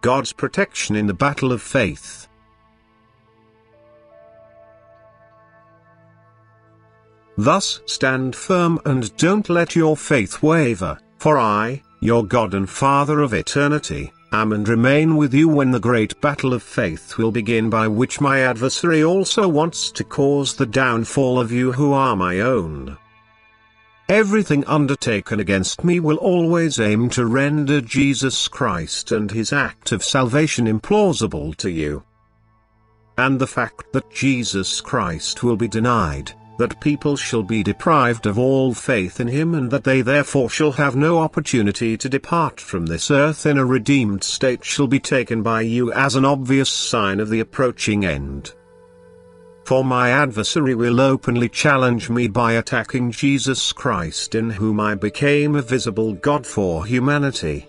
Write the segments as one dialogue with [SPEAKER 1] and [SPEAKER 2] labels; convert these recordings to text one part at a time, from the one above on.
[SPEAKER 1] God's protection in the battle of faith. Thus stand firm and don't let your faith waver, for I, your God and Father of eternity, am and remain with you when the great battle of faith will begin, by which my adversary also wants to cause the downfall of you who are my own. Everything undertaken against me will always aim to render Jesus Christ and his act of salvation implausible to you. And the fact that Jesus Christ will be denied, that people shall be deprived of all faith in him, and that they therefore shall have no opportunity to depart from this earth in a redeemed state, shall be taken by you as an obvious sign of the approaching end. For my adversary will openly challenge me by attacking Jesus Christ, in whom I became a visible God for humanity.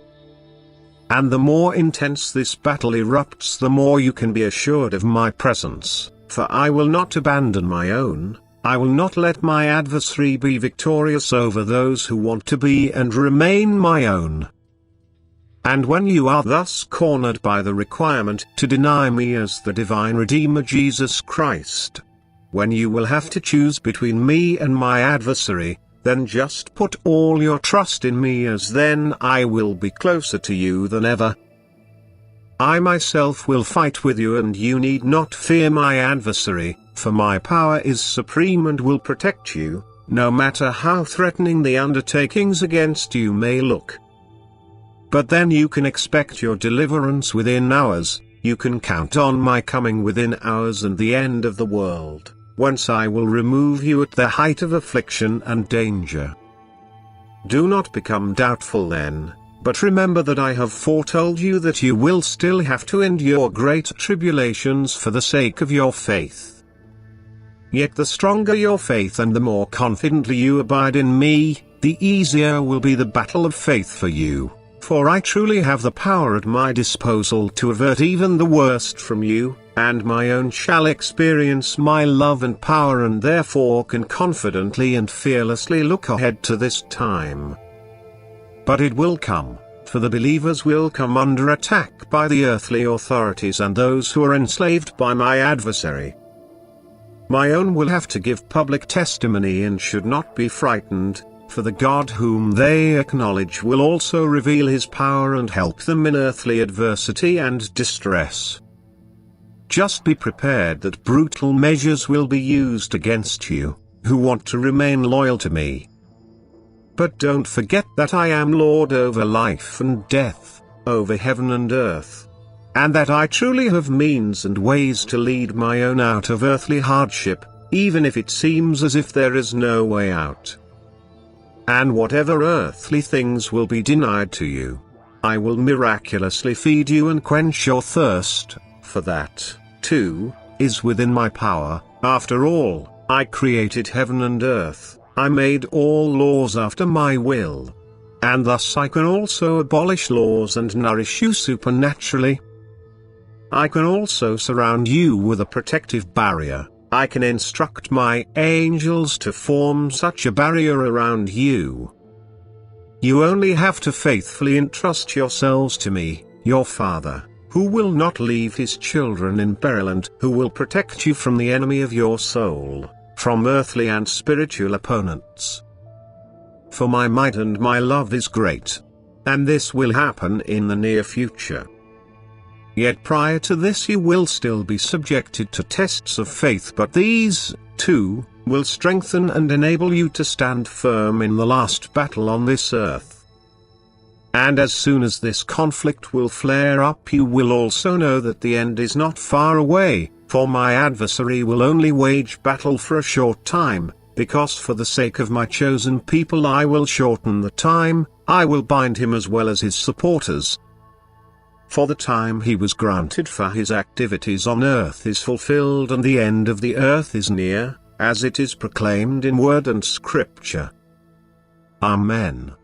[SPEAKER 1] And the more intense this battle erupts, the more you can be assured of my presence, for I will not abandon my own. I will not let my adversary be victorious over those who want to be and remain my own. And when you are thus cornered by the requirement to deny me as the divine Redeemer Jesus Christ, when you will have to choose between me and my adversary, then just put all your trust in me, as then I will be closer to you than ever. I myself will fight with you, and you need not fear my adversary, for my power is supreme and will protect you, no matter how threatening the undertakings against you may look. But then you can expect your deliverance within hours, you can count on my coming within hours and the end of the world, whence I will remove you at the height of affliction and danger. Do not become doubtful then, but remember that I have foretold you that you will still have to endure great tribulations for the sake of your faith. Yet the stronger your faith and the more confidently you abide in me, the easier will be the battle of faith for you, for I truly have the power at my disposal to avert even the worst from you, and my own shall experience my love and power, and therefore can confidently and fearlessly look ahead to this time. But it will come, for the believers will come under attack by the earthly authorities and those who are enslaved by my adversary. My own will have to give public testimony and should not be frightened, for the God whom they acknowledge will also reveal his power and help them in earthly adversity and distress. Just be prepared that brutal measures will be used against you, who want to remain loyal to me. But don't forget that I am Lord over life and death, over heaven and earth. And that I truly have means and ways to lead my own out of earthly hardship, even if it seems as if there is no way out. And whatever earthly things will be denied to you, I will miraculously feed you and quench your thirst, for that, too, is within my power. After all, I created heaven and earth, I made all laws after my will. And thus I can also abolish laws and nourish you supernaturally. I can also surround you with a protective barrier. I can instruct my angels to form such a barrier around you. You only have to faithfully entrust yourselves to me, your Father, who will not leave his children in peril and who will protect you from the enemy of your soul, from earthly and spiritual opponents. For my might and my love is great. And this will happen in the near future. Yet prior to this you will still be subjected to tests of faith, but these, too, will strengthen and enable you to stand firm in the last battle on this earth. And as soon as this conflict will flare up, you will also know that the end is not far away, for my adversary will only wage battle for a short time, because for the sake of my chosen people I will shorten the time, I will bind him as well as his supporters. For the time he was granted for his activities on earth is fulfilled, and the end of the earth is near, as it is proclaimed in word and scripture. Amen.